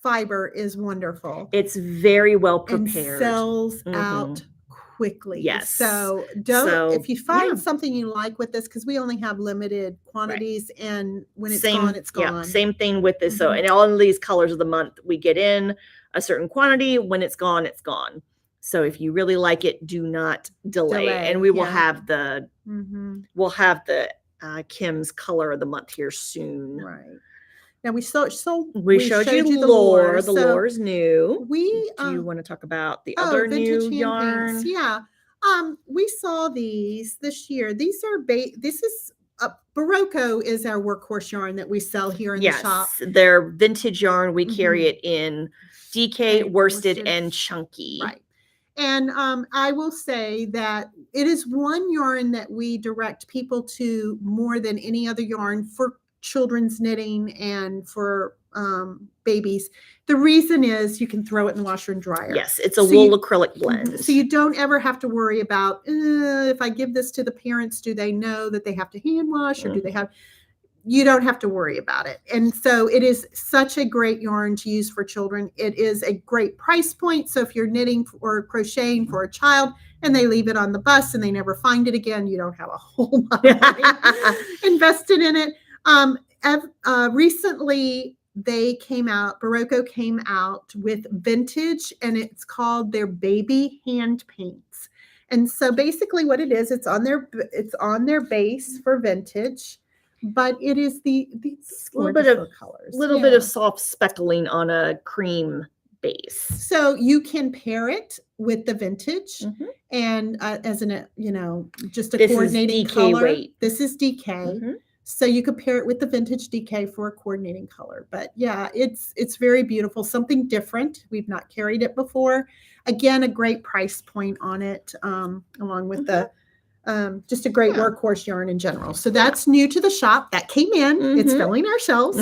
fiber is wonderful. It's very well prepared. And sells out quickly. Yes. So if you find something you like with this, because we only have limited quantities, and when it's gone, it's gone. Yeah, same thing with this. So in all of these colors of the month, we get in a certain quantity. When it's gone, it's gone. So if you really like it, do not delay. And we will have the Kim's color of the month here soon. Right. Now we showed you the lore. The lore is new. Do you want to talk about the other new yarn? Yeah. We saw these this year. These are this is Barocco is our workhorse yarn that we sell here in the shop. They're vintage yarn. We carry it in DK, worsted, and chunky. Right. And I will say that it is one yarn that we direct people to more than any other yarn for children's knitting and for babies. The reason is you can throw it in the washer and dryer. Yes, it's a wool acrylic blend. So you don't ever have to worry about, if I give this to the parents, do they know that they have to hand wash, or do they have... You don't have to worry about it. And so it is such a great yarn to use for children. It is a great price point. So if you're knitting or crocheting for a child and they leave it on the bus and they never find it again, you don't have a whole lot of money invested in it. Recently, Barocco came out with vintage, and it's called their baby hand paints. And so basically what it is, it's on their base for vintage. but it is these Little bit of- colors. Little bit of soft speckling on a cream base. So you can pair it with the vintage Mhm. and as an, just a This is coordinating DK color. weight. This is DK. Mhm. So you could pair it with the vintage DK for a coordinating color. But yeah, it's very beautiful. Something different. We've not carried it before. Again, a great price point on it, along with the just a great workhorse yarn in general. So that's new to the shop. That came in. It's filling our shelves.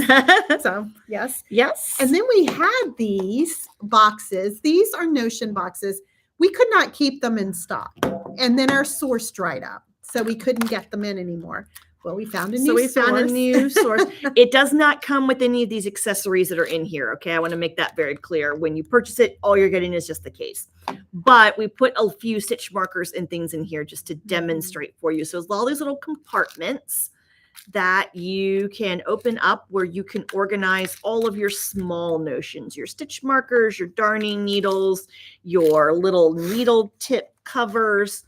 So yes. Yes. And then we had these boxes. These are Notion boxes. We could not keep them in stock. And then our source dried up. So we couldn't get them in anymore. Well, we found a new source. Found a new source. It does not come with any of these accessories that are in here. Okay. I want to make that very clear. When you purchase it, all you're getting is just the case. But we put a few stitch markers and things in here just to demonstrate for you. So there's all these little compartments that you can open up where you can organize all of your small notions, your stitch markers, your darning needles, your little needle tip covers,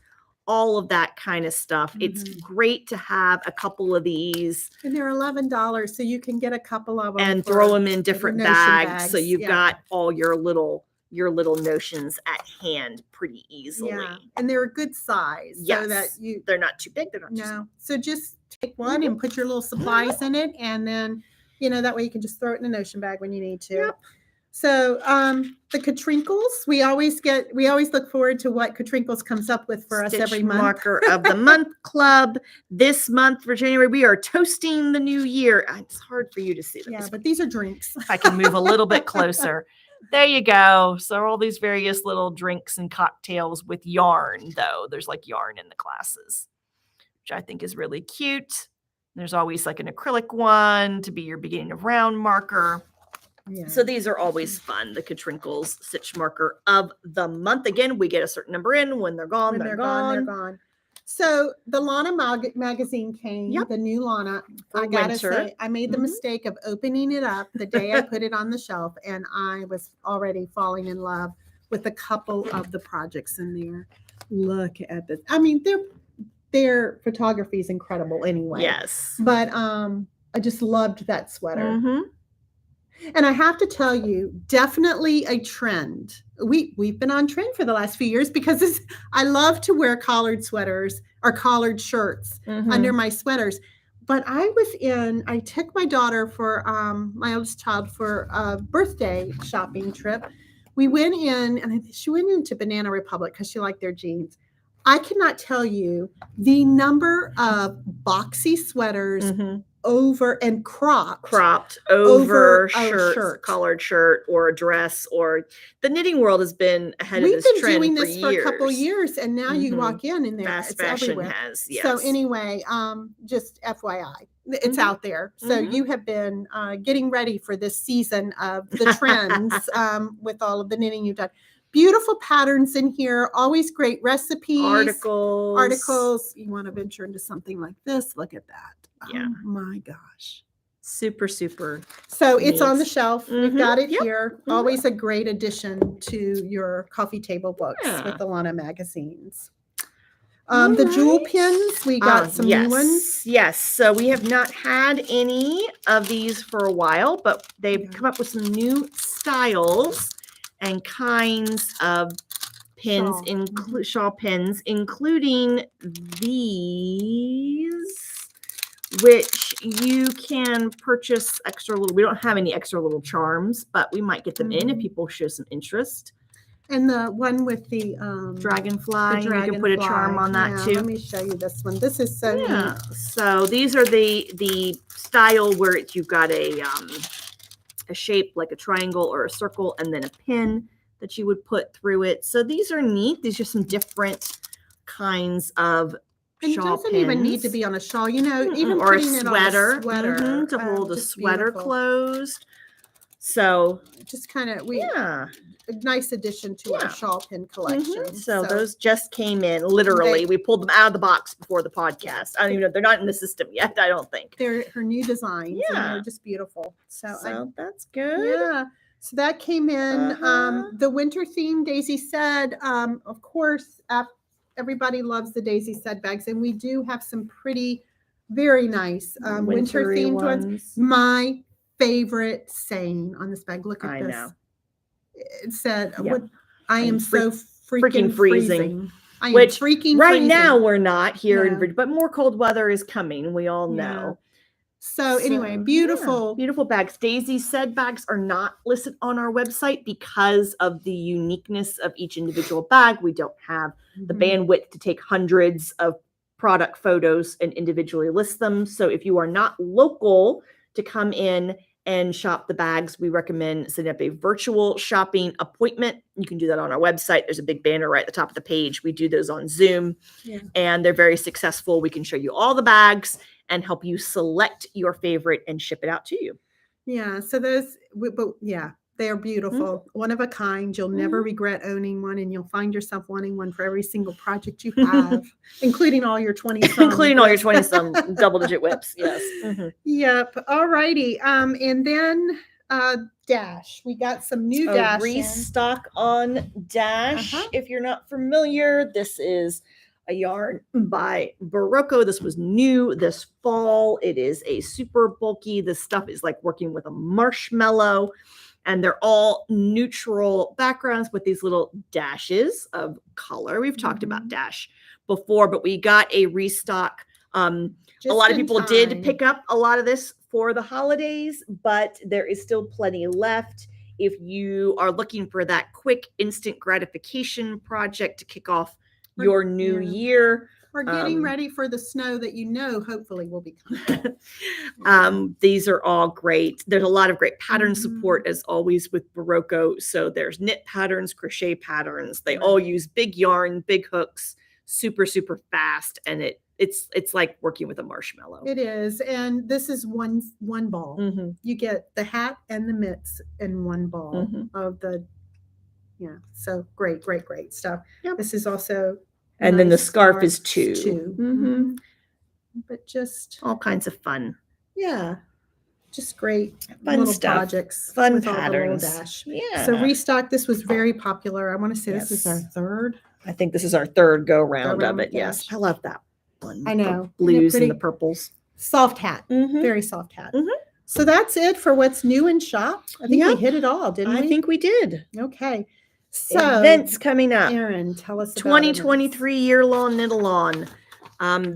all of that kind of stuff. It's great to have a couple of these. And they're $11, so you can get a couple of them and throw them in different bags. So you've got all your little notions at hand pretty easily. Yeah, and they're a good size. Yes. So that they're not too big. They're not too small. So just take one and put your little supplies in it, and then that way you can just throw it in a Notion bag when you need to. Yep. So the Katrinkles, we always look forward to what Katrinkles comes up with for us every month. Marker of the Month Club. This month for January, we are toasting the new year. It's hard for you to see them. Yeah, but these are drinks. If I can move a little bit closer. There you go. So all these various little drinks and cocktails with yarn, though. There's like yarn in the classes, which I think is really cute. There's always like an acrylic one to be your beginning of round marker. Yeah. So these are always fun. The Katrinkles stitch marker of the month. Again, we get a certain number in. When they're gone, When they're gone. They're gone. So the Lana magazine came, the new Lana. For I gotta winter. say, I made the mistake of opening it up the day I put it on the shelf, and I was already falling in love with a couple of the projects in there. Look at this. I mean, their photography is incredible anyway. Yes. But I just loved that sweater. Mm-hmm. And I have to tell you, definitely a trend. We've been on trend for the last few years because I love to wear collared sweaters or collared shirts under my sweaters. But I took my daughter for my oldest child for a birthday shopping trip. We went in, and she went into Banana Republic because she liked their jeans. I cannot tell you the number of boxy sweaters over and cropped over shirts, collared shirt or a dress, or the knitting world has been ahead of this trend. We've been doing this for a couple of years, and now you walk in and fast it's fashion everywhere. has. Yes. So anyway, just FYI, it's out there. So you have been getting ready for this season of the trends with all of the knitting you've done. Beautiful patterns in here, always great recipes, articles. You want to venture into something like this? Look at that. Yeah. Oh my gosh. Super, super. So it's on the shelf. We've got it Yep. here. Always a great addition to your coffee table books with the Lana magazines. The jewel pins, we got some new ones. Yes. So we have not had any of these for a while, but they've come up with some new styles and kinds of pins, shawl pins, including these, which you can purchase extra little. We don't have any extra little charms, but we might get them in if people show some interest. And the one with the dragonfly, you can put a charm on that too. Let me show you this one. This is so neat. So these are the style where you've got a shape like a triangle or a circle, and then a pin that you would put through it. So these are neat. These are some different kinds of and shawl it doesn't pins. even need to be on a shawl, even or a putting sweater, it on a sweater to hold a just sweater beautiful. closed. So just kind of a nice addition to our shawl pin collection. So those just came in. Literally, we pulled them out of the box before the podcast. I don't even know, they're not in the system yet. I don't think they're her new designs. And they're just beautiful. So that's good. Yeah. So that came in. The winter theme, Daisy said, of course, everybody loves the Daisy said bags, and we do have some pretty Very nice. Winter Wintry themed ones. My favorite saying on this bag. Look at I this. know. It said, Yeah. "What I am so freaking freezing." I am Which freaking right freezing. now we're not here in No. Virginia, but more cold weather is coming. We all Yeah. know. So anyway, yeah, beautiful. beautiful bags. Daisy said bags are not listed on our website because of the uniqueness of each individual bag. We don't have the bandwidth to take hundreds of product photos and individually list them. So if you are not local to come in and shop the bags, we recommend setting up a virtual shopping appointment. You can do that on our website. There's a big banner right at the top of the page. We do those on Zoom, and they're very successful. We can show you all the bags and help you select your favorite and ship it out to you. Yeah, so those, but yeah, they are beautiful. One of a kind. You'll never regret owning one, and you'll find yourself wanting one for every single project you have, including all your 20-some. Including all your 20-some double-digit whips, yes. Yep. All righty. And then Dash. We got some new Dash. Restock on Dash. If you're not familiar, this is a yarn by Barocco. This was new this fall. It is a super bulky. This stuff is like working with a marshmallow, and they're all neutral backgrounds with these little dashes of color. We've talked about Dash before, but we got a restock. A lot of people did pick up a lot of this for the holidays, but there is still plenty left. If you are looking for that quick instant gratification project to kick off your new year. We're getting ready for the snow that hopefully will be coming. These are all great. There's a lot of great pattern support as always with Barocco. So there's knit patterns, crochet patterns. They all use big yarn, big hooks, super, super fast. And it's like working with a marshmallow. It is. And this is one ball. You get the hat and the mitts in one ball of the, so great stuff. This is also and then the scarf is two. But just all kinds of fun. Yeah. Just great fun little stuff. Projects. Fun with patterns. All the Dash. So restock, this was very popular. I want to say this is our third. I think this is our third go round of it. Yes. I love that one. I know. The blues and the purples. Soft hat. Very soft hat. So that's it for what's new in shop. I think we hit it all, didn't we? I think we did. Okay. So events coming up. Erin, tell us about 2023 Yearlong Knit-A-Lawn.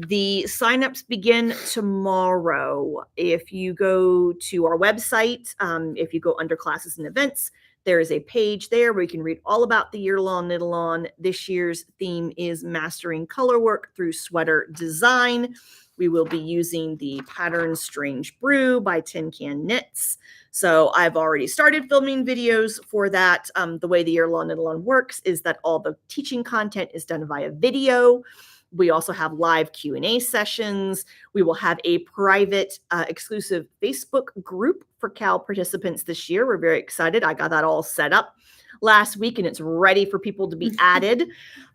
The signups begin tomorrow. If you go to our website, if you go under classes and events, there is a page there where you can read all about the Yearlong Knit-A-Lawn. This year's theme is Mastering Color Work Through Sweater Design. We will be using the pattern Strange Brew by Tin Can Knits. So I've already started filming videos for that. The way the Yearlong Knit-A-Lawn works is that all the teaching content is done via video. We also have live Q&A sessions. We will have a private exclusive Facebook group for CAL participants this year. We're very excited. I got that all set up last week and it's ready for people to be added.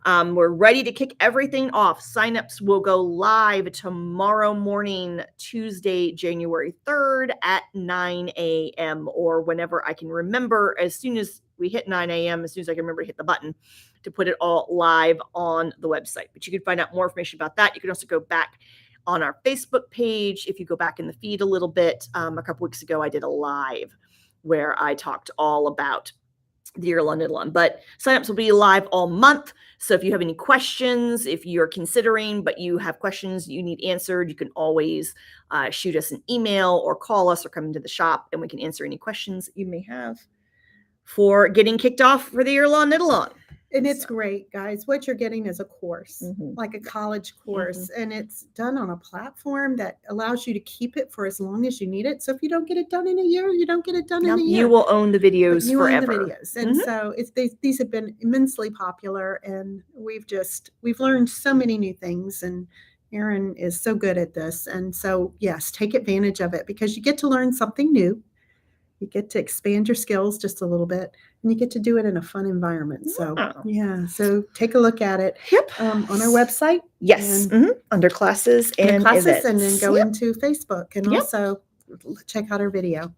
We're ready to kick everything off. Signups will go live tomorrow morning, Tuesday, January 3rd at 9 a.m. or whenever I can remember. As soon as we hit 9 a.m., as soon as I can remember to hit the button to put it all live on the website. But you can find out more information about that. You can also go back on our Facebook page. If you go back in the feed a little bit, a couple weeks ago, I did a live where I talked all about the Yearlong Knit-A-Lawn. But signups will be live all month. So if you have any questions, if you're considering, but you have questions you need answered, you can always shoot us an email or call us or come into the shop and we can answer any questions that you may have for getting kicked off for the Yearlong Knit-A-Lawn. And it's great, guys. What you're getting is a course, like a college course, and it's done on a platform that allows you to keep it for as long as you need it. So if you don't get it done in a year, you don't get it done in a year. You will own the videos forever. Own the videos. And so these have been immensely popular, and we've learned so many new things, and Erin is so good at this. And so, yes, take advantage of it because you get to learn something new. You get to expand your skills just a little bit, and you get to do it in a fun environment. So, so take a look at it on our website. Yes, under classes and events. And then go into Facebook and also check out our video.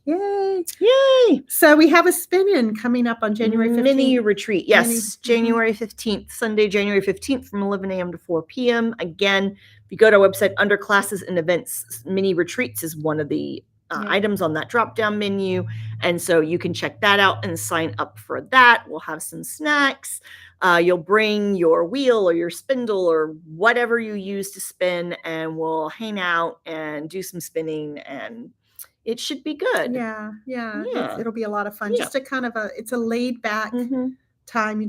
Yay. Yay! So we have a spin-in coming up on January 15th. Mini retreat. Yes, Mini- January 15th, Sunday, January 15th from 11 a.m. to 4 p.m. Again, if you go to our website under classes and events, mini retreats is one of the items on that drop-down menu. And so you can check that out and sign up for that. We'll have some snacks. You'll bring your wheel or your spindle or whatever you use to spin, and we'll hang out and do some spinning, and it should be good. Yeah. Yeah. It'll be a lot of fun. Yeah. Just a kind of it's a laid back time.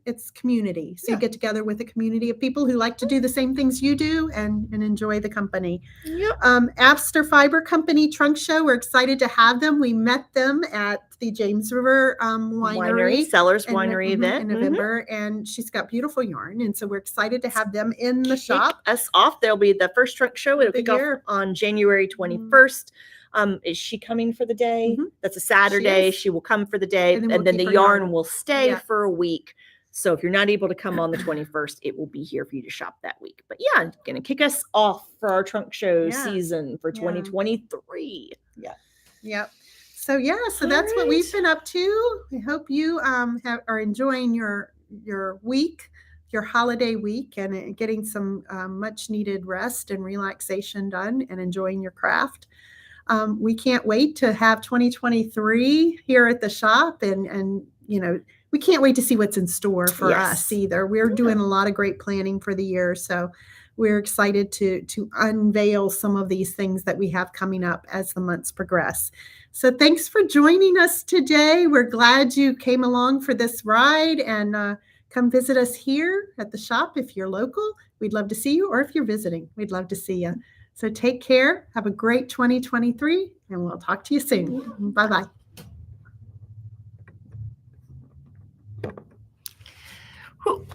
It's community. So you get together with a community of people who like to do the same things you do and enjoy the company. Yep. Aster Fiber Company Trunk Show. We're excited to have them. We met them at the James River Winery Sellers Winery event in November, and she's got beautiful yarn, and so we're excited to have them in the Kick shop. us off. There'll be the first trunk show. It'll kick off on January 21st. Is she coming for the day? That's a Saturday. She will come for the day, and then the yarn will stay for a week. So if you're not able to come on the 21st, it will be here for you to shop that week. But yeah, going to kick us off for our trunk show season for 2023. Yep. So that's what we've been up to. I hope you are enjoying your week, your holiday week, and getting some much needed rest and relaxation done and enjoying your craft. We can't wait to have 2023 here at the shop, and we can't wait to see what's in store for us either. We're doing a lot of great planning for the year, so we're excited to unveil some of these things that we have coming up as the months progress. So thanks for joining us today. We're glad you came along for this ride, and come visit us here at the shop if you're local. We'd love to see you, or if you're visiting, we'd love to see you. So take care. Have a great 2023, and we'll talk to you soon. Bye-bye. Whew.